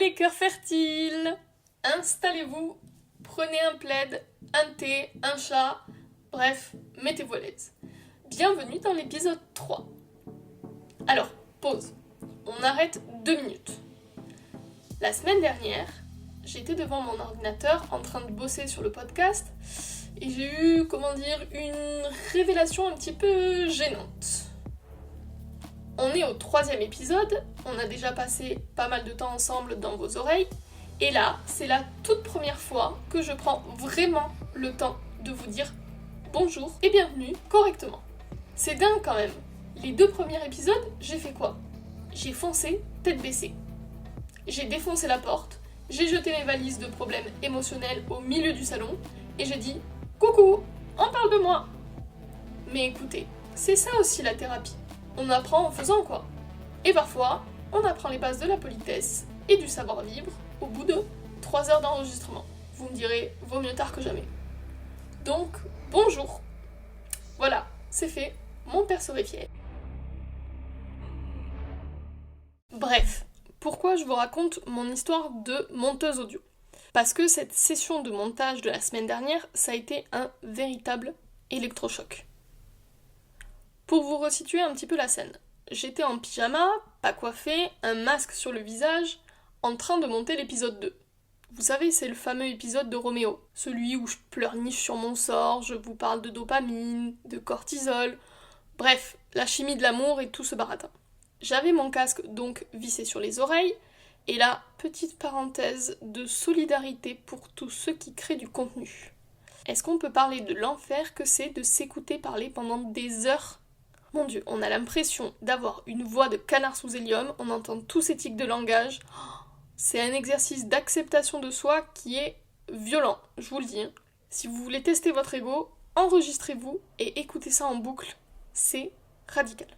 les cœurs fertiles! Installez-vous, prenez un plaid, un thé, un chat, bref, mettez-vous à l'aise. Bienvenue dans l'épisode 3. Alors, pause. On arrête 2 minutes. La semaine dernière, j'étais devant mon ordinateur en train de bosser sur le podcast et j'ai eu, une révélation un petit peu gênante. On est au 3e épisode, on a déjà passé pas mal de temps ensemble dans vos oreilles, et là, c'est la toute première fois que je prends vraiment le temps de vous dire bonjour et bienvenue correctement. C'est dingue quand même. Les 2 premiers épisodes, j'ai fait quoi? J'ai foncé tête baissée. J'ai défoncé la porte, j'ai jeté mes valises de problèmes émotionnels au milieu du salon, et j'ai dit « Coucou, on parle de moi !» Mais écoutez, c'est ça aussi la thérapie. On apprend en faisant quoi. Et parfois, on apprend les bases de la politesse et du savoir-vivre au bout de 3 heures d'enregistrement. Vous me direz, vaut mieux tard que jamais. Donc, bonjour. Voilà, c'est fait, mon père serait fier. Bref, pourquoi je vous raconte mon histoire de monteuse audio? Parce que cette session de montage de la semaine dernière, ça a été un véritable électrochoc. Pour vous resituer un petit peu la scène, j'étais en pyjama, pas coiffée, un masque sur le visage, en train de monter l'épisode 2. Vous savez, c'est le fameux épisode de Roméo, celui où je pleurniche sur mon sort, je vous parle de dopamine, de cortisol, bref, la chimie de l'amour et tout ce baratin. J'avais mon casque donc vissé sur les oreilles, et là, petite parenthèse de solidarité pour tous ceux qui créent du contenu. Est-ce qu'on peut parler de l'enfer que c'est de s'écouter parler pendant des heures? Mon Dieu, on a l'impression d'avoir une voix de canard sous hélium, on entend tous ces tics de langage. C'est un exercice d'acceptation de soi qui est violent, je vous le dis. Si vous voulez tester votre ego, enregistrez-vous et écoutez ça en boucle. C'est radical.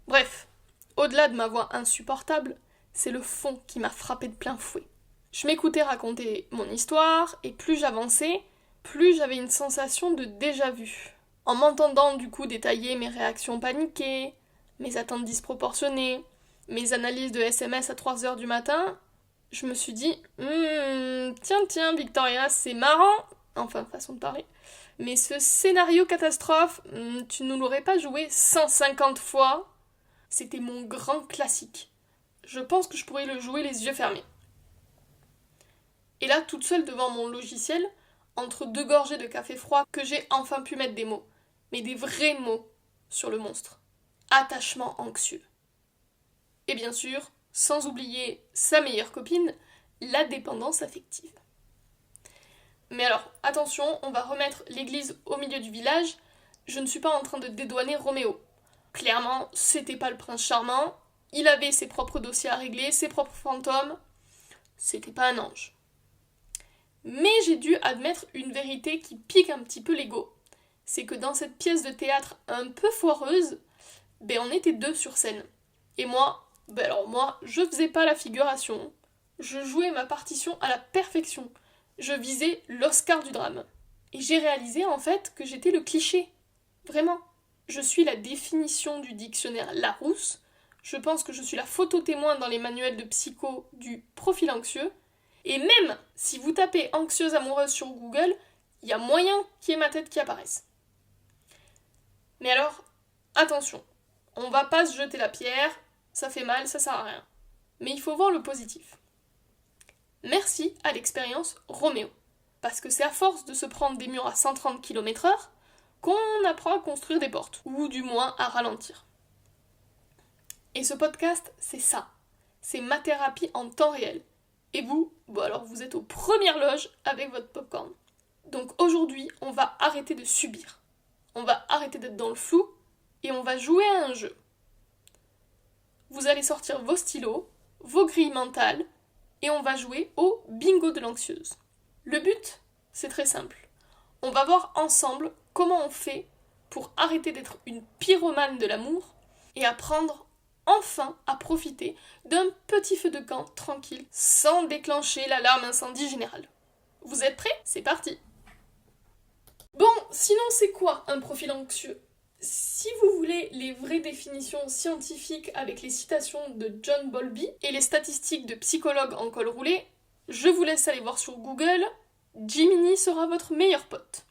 Bref, au-delà de ma voix insupportable, c'est le fond qui m'a frappé de plein fouet. Je m'écoutais raconter mon histoire, et plus j'avançais, plus j'avais une sensation de déjà-vu. En m'entendant du coup détailler mes réactions paniquées, mes attentes disproportionnées, mes analyses de SMS à 3h du matin, je me suis dit tiens Victoria, c'est marrant, enfin façon de parler, mais ce scénario catastrophe, tu nous l'aurais pas joué 150 fois? C'était mon grand classique. Je pense que je pourrais le jouer les yeux fermés. Et là, toute seule devant mon logiciel, entre 2 gorgées de café froid, que j'ai enfin pu mettre des mots. Mais des vrais mots sur le monstre. Attachement anxieux. Et bien sûr, sans oublier sa meilleure copine, la dépendance affective. Mais alors, attention, on va remettre l'église au milieu du village, je ne suis pas en train de dédouaner Roméo. Clairement, c'était pas le prince charmant, il avait ses propres dossiers à régler, ses propres fantômes, c'était pas un ange. Mais j'ai dû admettre une vérité qui pique un petit peu l'ego. C'est que dans cette pièce de théâtre un peu foireuse, on était 2 sur scène. Et moi, je faisais pas la figuration. Je jouais ma partition à la perfection. Je visais l'Oscar du drame. Et j'ai réalisé en fait que j'étais le cliché. Vraiment. Je suis la définition du dictionnaire Larousse. Je pense que je suis la photo témoin dans les manuels de psycho du profil anxieux. Et même si vous tapez anxieuse amoureuse sur Google, il y a moyen qu'il y ait ma tête qui apparaisse. Mais alors, attention, on va pas se jeter la pierre, ça fait mal, ça sert à rien. Mais il faut voir le positif. Merci à l'expérience Roméo, parce que c'est à force de se prendre des murs à 130 km/h qu'on apprend à construire des portes, ou du moins à ralentir. Et ce podcast, c'est ça. C'est ma thérapie en temps réel. Et vous, vous êtes aux premières loges avec votre popcorn. Donc aujourd'hui, on va arrêter de subir. On va arrêter d'être dans le flou et on va jouer à un jeu. Vous allez sortir vos stylos, vos grilles mentales et on va jouer au bingo de l'anxieuse. Le but, c'est très simple. On va voir ensemble comment on fait pour arrêter d'être une pyromane de l'amour et apprendre enfin à profiter d'un petit feu de camp tranquille sans déclencher l'alarme incendie générale. Vous êtes prêts? C'est parti! Bon, sinon c'est quoi un profil anxieux? Si vous voulez les vraies définitions scientifiques avec les citations de John Bowlby et les statistiques de psychologues en col roulé, je vous laisse aller voir sur Google. Gemini sera votre meilleur pote.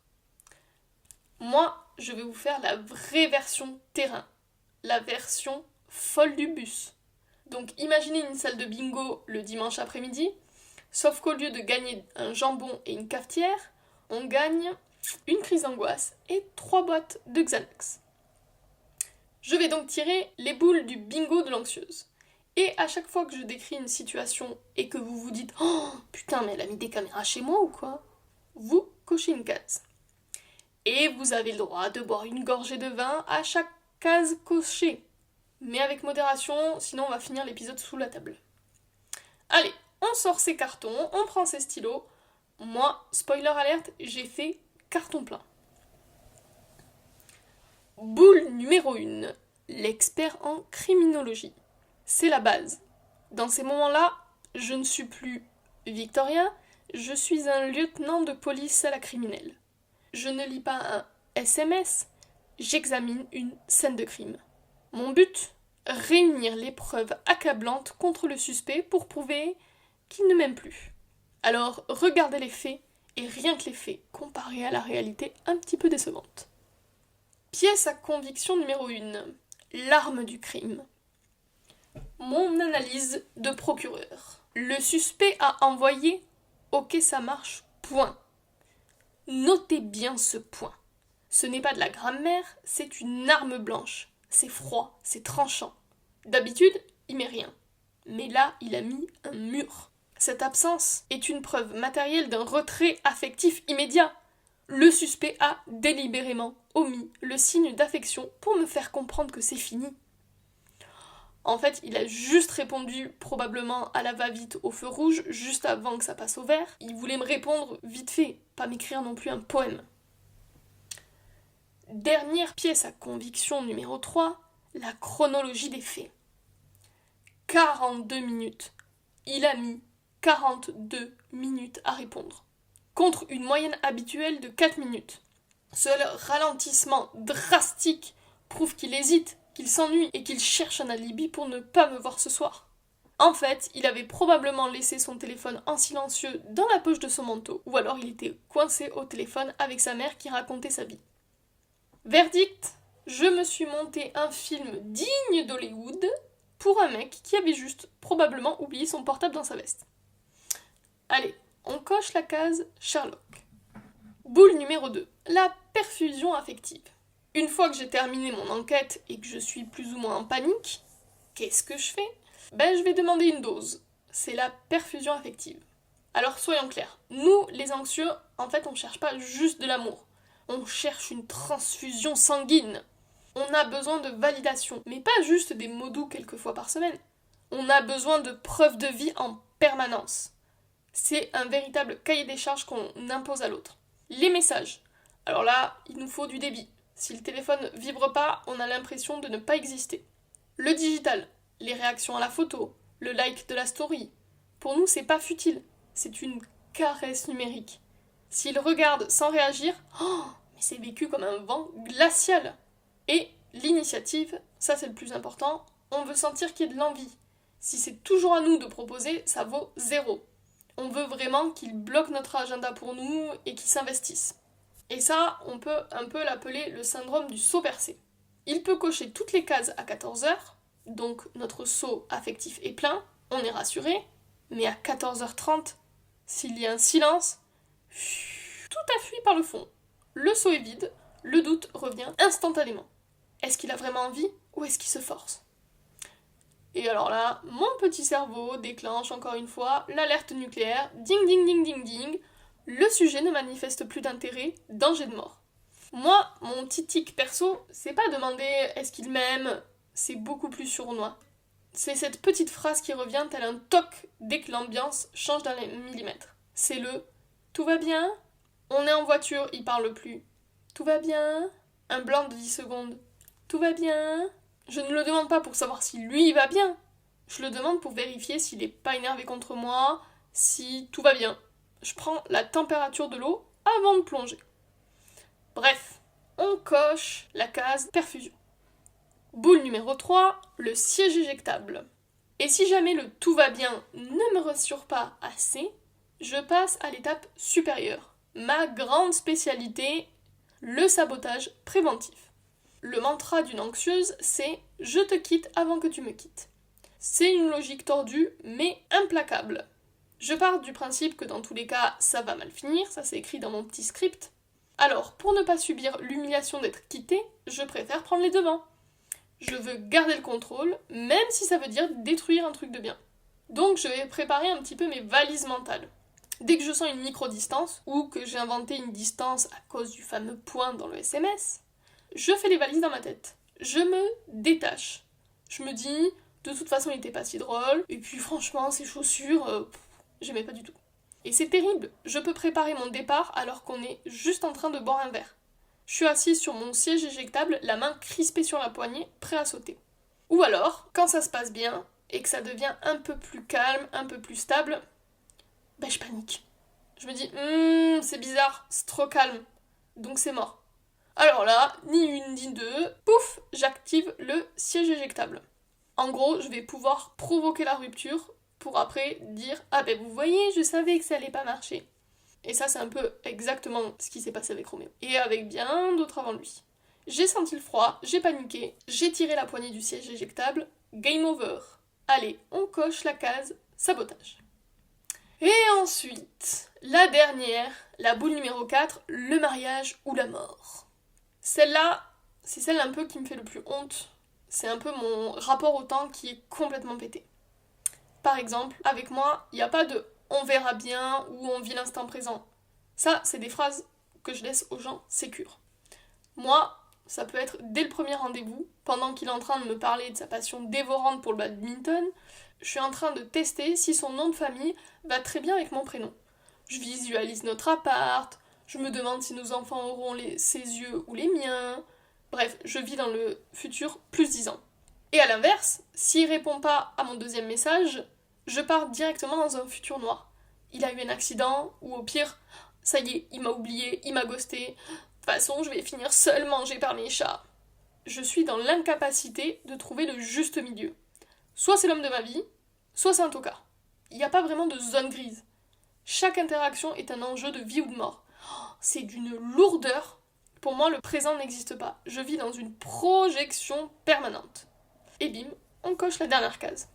Moi, je vais vous faire la vraie version terrain, la version folle du bus. Donc imaginez une salle de bingo le dimanche après-midi, sauf qu'au lieu de gagner un jambon et une cafetière, on gagne une crise d'angoisse et 3 boîtes de Xanax. Je vais donc tirer les boules du bingo de l'anxieuse. Et à chaque fois que je décris une situation et que vous vous dites « Oh putain, mais elle a mis des caméras chez moi ou quoi ?» Vous cochez une case. Et vous avez le droit de boire une gorgée de vin à chaque case cochée. Mais avec modération, sinon on va finir l'épisode sous la table. Allez, on sort ses cartons, on prend ses stylos. Moi, spoiler alerte, j'ai fait carton plein. Boule numéro 1, l'expert en criminologie. C'est la base. Dans ces moments-là, je ne suis plus Victoria, je suis un lieutenant de police à la criminelle. Je ne lis pas un SMS, j'examine une scène de crime. Mon but, réunir les preuves accablantes contre le suspect pour prouver qu'il ne m'aime plus. Alors, regardez les faits, et rien que les faits, comparés à la réalité un petit peu décevante. Pièce à conviction numéro 1. L'arme du crime. Mon analyse de procureur. Le suspect a envoyé « Ok, ça marche, point ». Notez bien ce point. Ce n'est pas de la grammaire, c'est une arme blanche. C'est froid, c'est tranchant. D'habitude, il met rien. Mais là, il a mis un mur. Cette absence est une preuve matérielle d'un retrait affectif immédiat. Le suspect a délibérément omis le signe d'affection pour me faire comprendre que c'est fini. En fait, il a juste répondu probablement à la va-vite au feu rouge, juste avant que ça passe au vert. Il voulait me répondre vite fait, pas m'écrire non plus un poème. Dernière pièce à conviction numéro 3, la chronologie des faits. 42 minutes. Il a mis 42 minutes à répondre, contre une moyenne habituelle de 4 minutes. Ce ralentissement drastique prouve qu'il hésite, qu'il s'ennuie et qu'il cherche un alibi pour ne pas me voir ce soir. En fait, il avait probablement laissé son téléphone en silencieux dans la poche de son manteau, ou alors il était coincé au téléphone avec sa mère qui racontait sa vie. Verdict, je me suis monté un film digne d'Hollywood pour un mec qui avait juste probablement oublié son portable dans sa veste. Allez, on coche la case Sherlock. Boule numéro 2, la perfusion affective. Une fois que j'ai terminé mon enquête et que je suis plus ou moins en panique, qu'est-ce que je fais ? Je vais demander une dose. C'est la perfusion affective. Alors soyons clairs, nous les anxieux, en fait on cherche pas juste de l'amour. On cherche une transfusion sanguine. On a besoin de validation, mais pas juste des mots doux quelques fois par semaine. On a besoin de preuves de vie en permanence. C'est un véritable cahier des charges qu'on impose à l'autre. Les messages. Alors là, il nous faut du débit. Si le téléphone vibre pas, on a l'impression de ne pas exister. Le digital, les réactions à la photo, le like de la story. Pour nous, c'est pas futile, c'est une caresse numérique. S'il regarde sans réagir, mais c'est vécu comme un vent glacial. Et l'initiative, ça c'est le plus important, on veut sentir qu'il y a de l'envie. Si c'est toujours à nous de proposer, ça vaut 0. On veut vraiment qu'il bloque notre agenda pour nous et qu'il s'investisse. Et ça, on peut un peu l'appeler le syndrome du seau percé. Il peut cocher toutes les cases à 14h, donc notre seau affectif est plein, on est rassuré, mais à 14h30, s'il y a un silence, tout a fui par le fond. Le seau est vide, le doute revient instantanément. Est-ce qu'il a vraiment envie ou est-ce qu'il se force ? Et alors là, mon petit cerveau déclenche encore une fois l'alerte nucléaire, ding ding ding ding ding, le sujet ne manifeste plus d'intérêt, danger de mort. Moi, mon petit tic perso, c'est pas demander est-ce qu'il m'aime, c'est beaucoup plus sournois. C'est cette petite phrase qui revient tel un toc dès que l'ambiance change d'un millimètre. C'est le « tout va bien ?» On est en voiture, il parle plus. « Tout va bien ?» Un blanc de 10 secondes. « Tout va bien ?» Je ne le demande pas pour savoir si lui va bien. Je le demande pour vérifier s'il n'est pas énervé contre moi, si tout va bien. Je prends la température de l'eau avant de plonger. Bref, on coche la case perfusion. Boule numéro 3, le siège éjectable. Et si jamais le tout va bien ne me rassure pas assez, je passe à l'étape supérieure. Ma grande spécialité, le sabotage préventif. Le mantra d'une anxieuse, c'est « je te quitte avant que tu me quittes ». C'est une logique tordue, mais implacable. Je pars du principe que dans tous les cas, ça va mal finir, ça c'est écrit dans mon petit script. Alors, pour ne pas subir l'humiliation d'être quittée, je préfère prendre les devants. Je veux garder le contrôle, même si ça veut dire détruire un truc de bien. Donc je vais préparer un petit peu mes valises mentales. Dès que je sens une micro-distance, ou que j'ai inventé une distance à cause du fameux point dans le SMS, je fais les valises dans ma tête. Je me détache. Je me dis, de toute façon il était pas si drôle, et puis franchement ces chaussures, j'aimais pas du tout. Et c'est terrible, je peux préparer mon départ alors qu'on est juste en train de boire un verre. Je suis assise sur mon siège éjectable, la main crispée sur la poignée, prêt à sauter. Ou alors, quand ça se passe bien, et que ça devient un peu plus calme, un peu plus stable, je panique. Je me dis, c'est bizarre, c'est trop calme, donc c'est mort. Alors là, ni une ni deux, pouf, j'active le siège éjectable. En gros, je vais pouvoir provoquer la rupture pour après dire, vous voyez, je savais que ça allait pas marcher. Et ça, c'est un peu exactement ce qui s'est passé avec Roméo. Et avec bien d'autres avant lui. J'ai senti le froid, j'ai paniqué, j'ai tiré la poignée du siège éjectable, game over. Allez, on coche la case sabotage. Et ensuite, la dernière, la boule numéro 4, le mariage ou la mort. Celle-là, c'est celle un peu qui me fait le plus honte. C'est un peu mon rapport au temps qui est complètement pété. Par exemple, avec moi, il n'y a pas de « on verra bien » ou « on vit l'instant présent ». Ça, c'est des phrases que je laisse aux gens sécures. Moi, ça peut être dès le premier rendez-vous, pendant qu'il est en train de me parler de sa passion dévorante pour le badminton, je suis en train de tester si son nom de famille va très bien avec mon prénom. Je visualise notre appart, je me demande si nos enfants auront ses yeux ou les miens. Bref, je vis dans le futur plus 10 ans. Et à l'inverse, s'il répond pas à mon deuxième message, je pars directement dans un futur noir. Il a eu un accident, ou au pire, ça y est, il m'a oublié, il m'a ghosté. De toute façon, je vais finir seule mangée par mes chats. Je suis dans l'incapacité de trouver le juste milieu. Soit c'est l'homme de ma vie, soit c'est un tocard. Il n'y a pas vraiment de zone grise. Chaque interaction est un enjeu de vie ou de mort. C'est d'une lourdeur. Pour moi, le présent n'existe pas. Je vis dans une projection permanente. Et bim, on coche la dernière case.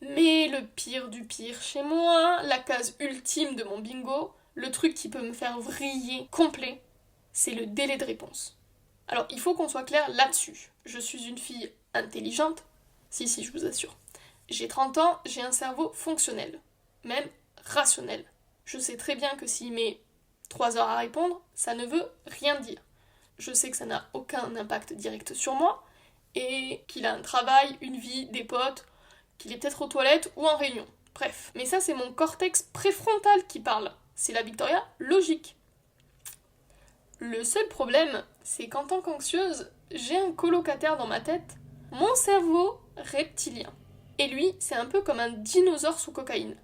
Mais le pire du pire chez moi, la case ultime de mon bingo, le truc qui peut me faire vriller complet, c'est le délai de réponse. Alors, il faut qu'on soit clair là-dessus. Je suis une fille intelligente. Si, je vous assure. J'ai 30 ans, j'ai un cerveau fonctionnel. Même rationnel. Je sais très bien que s'il met 3 heures à répondre, ça ne veut rien dire. Je sais que ça n'a aucun impact direct sur moi, et qu'il a un travail, une vie, des potes, qu'il est peut-être aux toilettes ou en réunion. Bref. Mais ça, c'est mon cortex préfrontal qui parle. C'est la Victoria logique. Le seul problème, c'est qu'en tant qu'anxieuse, j'ai un colocataire dans ma tête, mon cerveau reptilien. Et lui, c'est un peu comme un dinosaure sous cocaïne.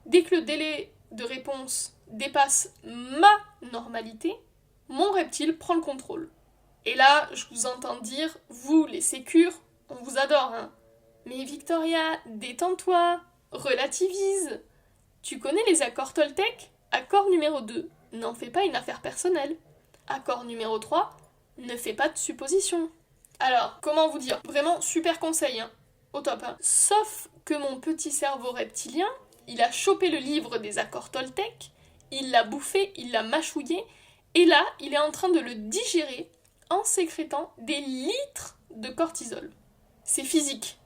Dès que le délai de réponse dépasse ma normalité, mon reptile prend le contrôle. Et là, je vous entends dire, vous, les sécures, on vous adore, hein. Mais Victoria, détends-toi, relativise. Tu connais les accords Toltec ? Accord numéro 2, n'en fais pas une affaire personnelle. Accord numéro 3, ne fais pas de suppositions. Alors, comment vous dire ? Vraiment super conseil, hein. Au top, hein. Sauf que mon petit cerveau reptilien, il a chopé le livre des accords Toltec, il l'a bouffé, il l'a mâchouillé, et là, il est en train de le digérer en sécrétant des litres de cortisol. C'est physique.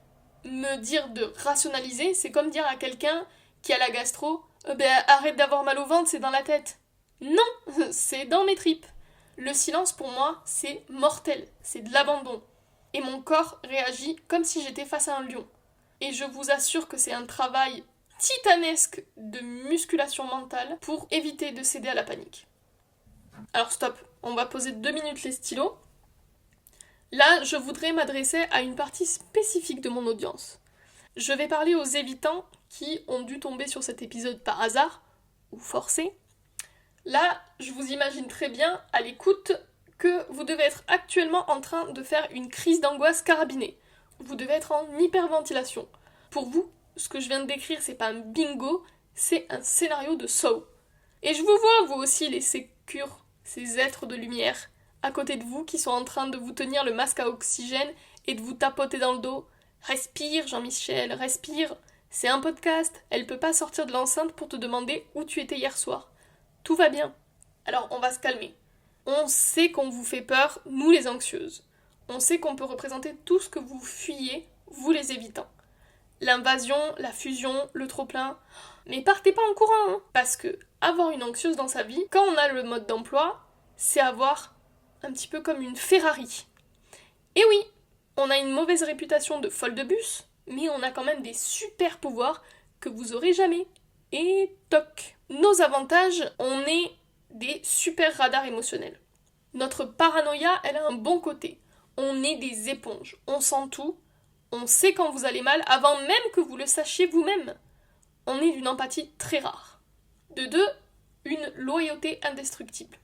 Me dire de rationaliser, c'est comme dire à quelqu'un qui a la gastro, arrête d'avoir mal au ventre, c'est dans la tête. Non, c'est dans mes tripes. Le silence pour moi, c'est mortel, c'est de l'abandon. Et mon corps réagit comme si j'étais face à un lion. Et je vous assure que c'est un travail titanesque de musculation mentale pour éviter de céder à la panique. Alors stop, on va poser 2 minutes les stylos. Là, je voudrais m'adresser à une partie spécifique de mon audience. Je vais parler aux évitants qui ont dû tomber sur cet épisode par hasard, ou forcés. Là, je vous imagine très bien à l'écoute que vous devez être actuellement en train de faire une crise d'angoisse carabinée. Vous devez être en hyperventilation. Pour vous, ce que je viens de décrire, c'est pas un bingo, c'est un scénario de Saw. Et je vous vois, vous aussi, les sécures, ces êtres de lumière, à côté de vous, qui sont en train de vous tenir le masque à oxygène et de vous tapoter dans le dos. Respire, Jean-Michel, respire. C'est un podcast, elle peut pas sortir de l'enceinte pour te demander où tu étais hier soir. Tout va bien. Alors, on va se calmer. On sait qu'on vous fait peur, nous les anxieuses. On sait qu'on peut représenter tout ce que vous fuyez, vous les évitants. L'invasion, la fusion, le trop-plein. Mais partez pas en courant, hein, parce que avoir une anxieuse dans sa vie, quand on a le mode d'emploi, c'est avoir un petit peu comme une Ferrari. Et oui, on a une mauvaise réputation de folle de bus, mais on a quand même des super pouvoirs que vous aurez jamais. Et toc. Nos avantages, on est des super radars émotionnels. Notre paranoïa, elle a un bon côté. On est des éponges, on sent tout, on sait quand vous allez mal avant même que vous le sachiez vous-même. On est d'une empathie très rare. De deux, une loyauté indestructible.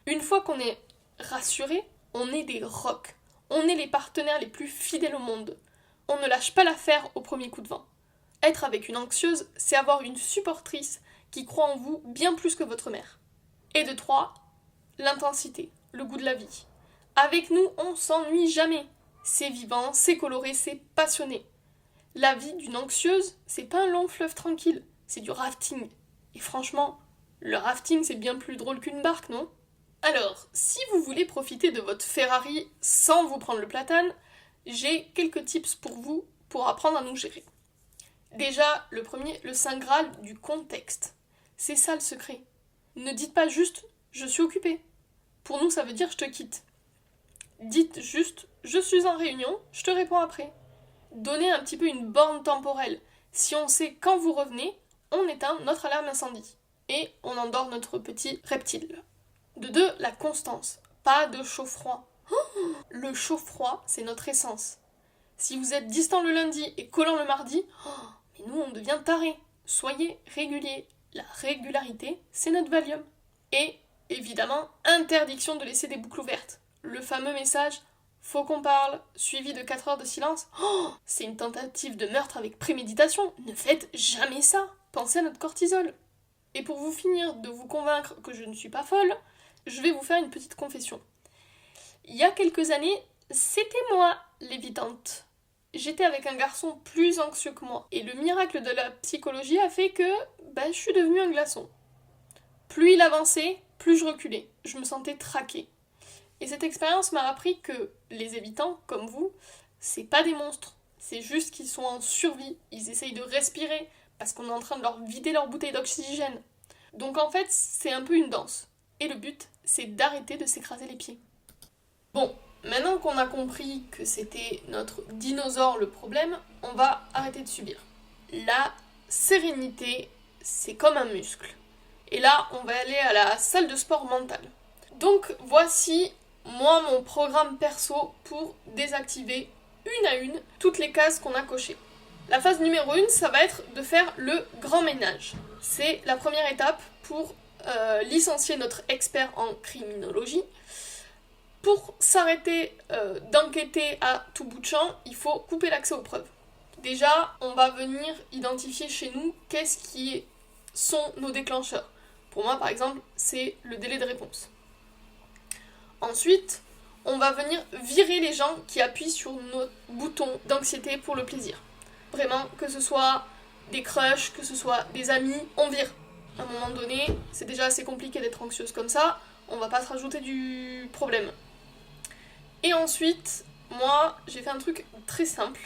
Une fois qu'on est rassuré, on est des rocs. On est les partenaires les plus fidèles au monde. On ne lâche pas l'affaire au premier coup de vent. Être avec une anxieuse, c'est avoir une supportrice qui croit en vous bien plus que votre mère. Et de trois, l'intensité, le goût de la vie. Avec nous, on s'ennuie jamais. C'est vivant, c'est coloré, c'est passionné. La vie d'une anxieuse, c'est pas un long fleuve tranquille, c'est du rafting. Et franchement, le rafting c'est bien plus drôle qu'une barque, non ? Alors, si vous voulez profiter de votre Ferrari sans vous prendre le platane, j'ai quelques tips pour vous pour apprendre à nous gérer. Déjà, le premier, le saint graal du contexte. C'est ça le secret. Ne dites pas juste « je suis occupée ». Pour nous, ça veut dire « je te quitte ». Dites juste « je suis en réunion, je te réponds après ». Donnez un petit peu une borne temporelle. Si on sait quand vous revenez, on éteint notre alarme incendie. Et on endort notre petit reptile. De deux, la constance. Pas de chaud-froid. Le chaud-froid, c'est notre essence. Si vous êtes distant le lundi et collant le mardi, mais nous on devient tarés. Soyez réguliers. La régularité, c'est notre Valium. Et, évidemment, interdiction de laisser des boucles ouvertes. Le fameux message « faut qu'on parle », suivi de 4 heures de silence. C'est une tentative de meurtre avec préméditation. Ne faites jamais ça. Pensez à notre cortisol. Et pour vous finir de vous convaincre que je ne suis pas folle, je vais vous faire une petite confession. Il y a quelques années, c'était moi l'évitante. J'étais avec un garçon plus anxieux que moi. Et le miracle de la psychologie a fait que je suis devenue un glaçon. Plus il avançait, plus je reculais. Je me sentais traquée. Et cette expérience m'a appris que les évitants, comme vous, c'est pas des monstres. C'est juste qu'ils sont en survie. Ils essayent de respirer parce qu'on est en train de leur vider leur bouteille d'oxygène. Donc en fait, c'est un peu une danse. Et le but, c'est d'arrêter de s'écraser les pieds. Bon, maintenant qu'on a compris que c'était notre dinosaure le problème, on va arrêter de subir. La sérénité, c'est comme un muscle. Et là, on va aller à la salle de sport mentale. Donc voici, moi, mon programme perso pour désactiver une à une toutes les cases qu'on a cochées. La phase numéro 1, ça va être de faire le grand ménage. C'est la première étape pour licencier notre expert en criminologie. Pour s'arrêter d'enquêter à tout bout de champ, il faut couper l'accès aux preuves. Déjà, on va venir identifier chez nous qu'est-ce qui sont nos déclencheurs. Pour moi, par exemple, c'est le délai de réponse. Ensuite, on va venir virer les gens qui appuient sur nos boutons d'anxiété pour le plaisir. Vraiment, que ce soit des crushs, que ce soit des amis, on vire. À un moment donné, c'est déjà assez compliqué d'être anxieuse comme ça, on va pas se rajouter du problème. Et ensuite, moi, j'ai fait un truc très simple.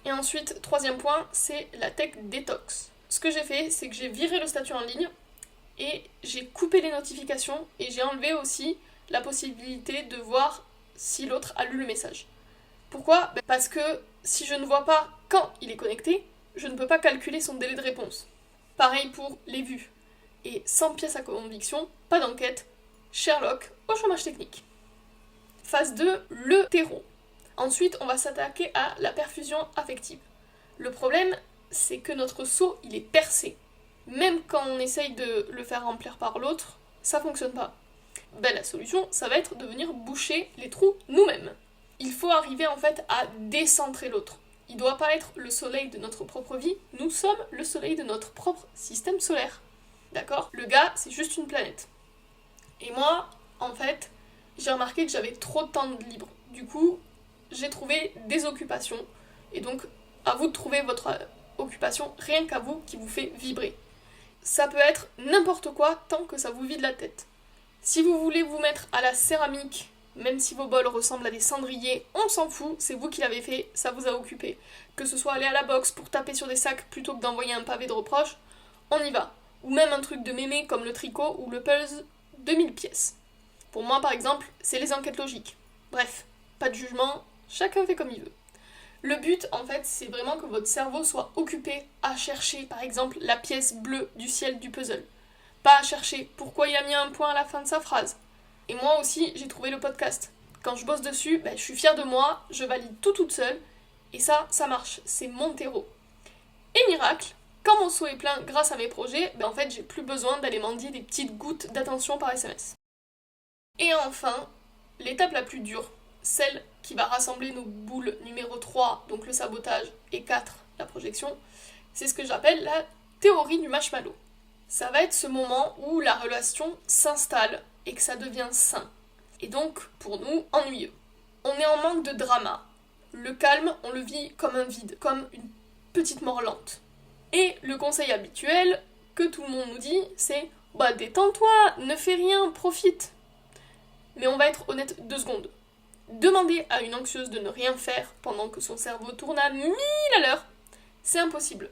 Et ensuite, troisième point, c'est la tech détox. Ce que j'ai fait, c'est que j'ai viré le statut en ligne et j'ai coupé les notifications et j'ai enlevé aussi la possibilité de voir si l'autre a lu le message. Pourquoi ? Parce que si je ne vois pas quand il est connecté, je ne peux pas calculer son délai de réponse. Pareil pour les vues. Et sans pièce à conviction, pas d'enquête, Sherlock au chômage technique. Phase 2, le terreau. Ensuite, on va s'attaquer à la perfusion affective. Le problème, c'est que notre seau, il est percé. Même quand on essaye de le faire remplir par l'autre, ça fonctionne pas. Ben, la solution, ça va être de venir boucher les trous nous-mêmes. Il faut arriver en fait à décentrer l'autre. Il ne doit pas être le soleil de notre propre vie, nous sommes le soleil de notre propre système solaire. D'accord ? Le gars, c'est juste une planète. Et moi, en fait, j'ai remarqué que j'avais trop de temps de libre. Du coup, j'ai trouvé des occupations. Et donc, à vous de trouver votre occupation, rien qu'à vous, qui vous fait vibrer. Ça peut être n'importe quoi tant que ça vous vide la tête. Si vous voulez vous mettre à la céramique, même si vos bols ressemblent à des cendriers, on s'en fout, c'est vous qui l'avez fait, ça vous a occupé. Que ce soit aller à la boxe pour taper sur des sacs plutôt que d'envoyer un pavé de reproches, on y va. Ou même un truc de mémé comme le tricot ou le puzzle de 1000 pièces. Pour moi, par exemple, c'est les enquêtes logiques. Bref, pas de jugement, chacun fait comme il veut. Le but, en fait, c'est vraiment que votre cerveau soit occupé à chercher, par exemple, la pièce bleue du ciel du puzzle. Pas à chercher pourquoi il a mis un point à la fin de sa phrase. Et moi aussi, j'ai trouvé le podcast. Quand je bosse dessus, je suis fière de moi, je valide tout toute seule, et ça marche, c'est mon terreau. Et miracle, quand mon seau est plein grâce à mes projets, en fait, j'ai plus besoin d'aller mendier des petites gouttes d'attention par SMS. Et enfin, l'étape la plus dure, celle qui va rassembler nos boules numéro 3, donc le sabotage, et 4, la projection, c'est ce que j'appelle la théorie du marshmallow. Ça va être ce moment où la relation s'installe et que ça devient sain. Et donc, pour nous, ennuyeux. On est en manque de drama. Le calme, on le vit comme un vide, comme une petite mort lente. Et le conseil habituel que tout le monde nous dit, c'est « détends-toi, ne fais rien, profite ». Mais on va être honnête 2 secondes. Demander à une anxieuse de ne rien faire pendant que son cerveau tourne à 1000 à l'heure, c'est impossible.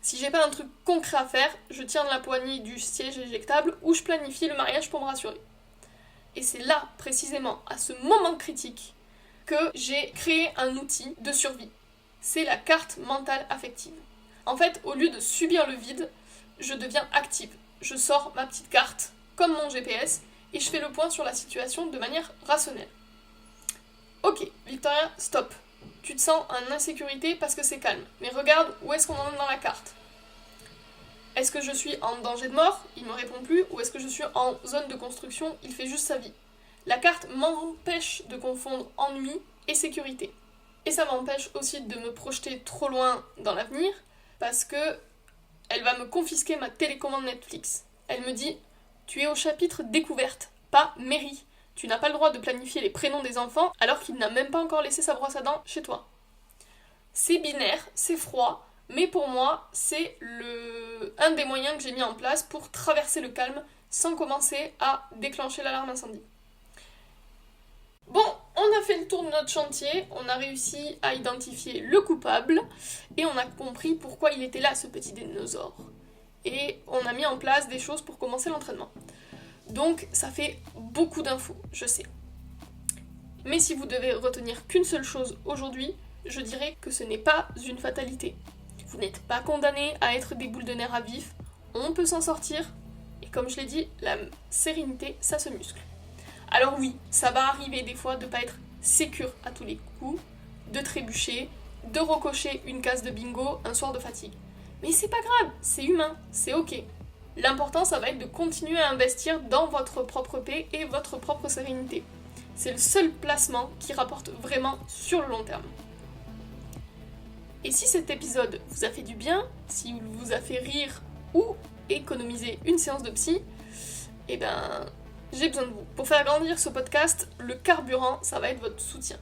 Si j'ai pas un truc concret à faire, je tiens la poignée du siège éjectable ou je planifie le mariage pour me rassurer. Et c'est là, précisément, à ce moment critique, que j'ai créé un outil de survie. C'est la carte mentale affective. En fait, au lieu de subir le vide, je deviens active. Je sors ma petite carte, comme mon GPS, et je fais le point sur la situation de manière rationnelle. Ok, Victoria, stop. Tu te sens en insécurité parce que c'est calme. Mais regarde où est-ce qu'on en est dans la carte. Est-ce que je suis en danger de mort? Il me répond plus. Ou est-ce que je suis en zone de construction? Il fait juste sa vie. La carte m'empêche de confondre ennui et sécurité. Et ça m'empêche aussi de me projeter trop loin dans l'avenir parce que elle va me confisquer ma télécommande Netflix. Elle me dit « Tu es au chapitre découverte, pas mairie. Tu n'as pas le droit de planifier les prénoms des enfants alors qu'il n'a même pas encore laissé sa brosse à dents chez toi. » C'est binaire, c'est froid, mais pour moi, c'est un des moyens que j'ai mis en place pour traverser le calme sans commencer à déclencher l'alarme incendie. Bon, on a fait le tour de notre chantier, on a réussi à identifier le coupable et on a compris pourquoi il était là, ce petit dinosaure. Et on a mis en place des choses pour commencer l'entraînement. Donc ça fait beaucoup d'infos, je sais. Mais si vous devez retenir qu'une seule chose aujourd'hui, je dirais que ce n'est pas une fatalité. Vous n'êtes pas condamné à être des boules de nerfs à vif, on peut s'en sortir, et comme je l'ai dit, la sérénité, ça se muscle. Alors oui, ça va arriver des fois de pas être sécure à tous les coups, de trébucher, de recocher une case de bingo un soir de fatigue. Mais c'est pas grave, c'est humain, c'est ok. L'important, ça va être de continuer à investir dans votre propre paix et votre propre sérénité. C'est le seul placement qui rapporte vraiment sur le long terme. Et si cet épisode vous a fait du bien, s'il vous a fait rire ou économiser une séance de psy, j'ai besoin de vous. Pour faire grandir ce podcast, le carburant, ça va être votre soutien.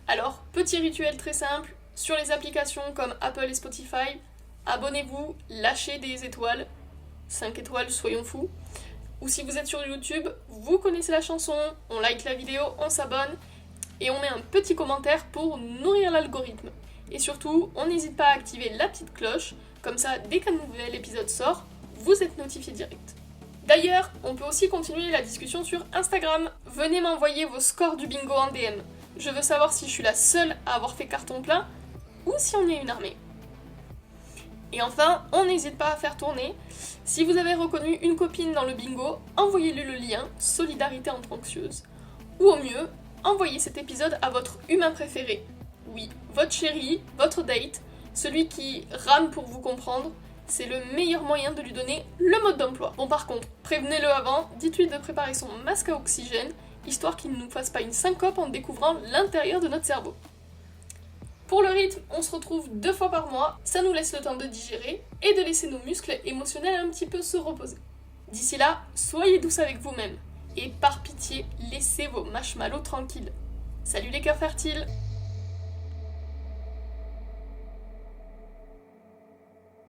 Alors, petit rituel très simple, sur les applications comme Apple et Spotify, abonnez-vous, lâchez des étoiles, 5 étoiles, soyons fous. Ou si vous êtes sur YouTube, vous connaissez la chanson, on like la vidéo, on s'abonne, et on met un petit commentaire pour nourrir l'algorithme. Et surtout, on n'hésite pas à activer la petite cloche, comme ça, dès qu'un nouvel épisode sort, vous êtes notifié direct. D'ailleurs, on peut aussi continuer la discussion sur Instagram. Venez m'envoyer vos scores du bingo en DM. Je veux savoir si je suis la seule à avoir fait carton plein, ou si on est une armée. Et enfin, on n'hésite pas à faire tourner. Si vous avez reconnu une copine dans le bingo, envoyez-lui le lien Solidarité entre anxieuses. Ou au mieux, envoyez cet épisode à votre humain préféré. Oui, votre chéri, votre date, celui qui rame pour vous comprendre. c'est le meilleur moyen de lui donner le mode d'emploi. Bon par contre, prévenez-le avant, dites-lui de préparer son masque à oxygène, histoire qu'il ne nous fasse pas une syncope en découvrant l'intérieur de notre cerveau. Pour le rythme, on se retrouve 2 fois par mois, ça nous laisse le temps de digérer et de laisser nos muscles émotionnels un petit peu se reposer. D'ici là, soyez douce avec vous-même et par pitié, laissez vos marshmallows tranquilles. Salut les cœurs fertiles!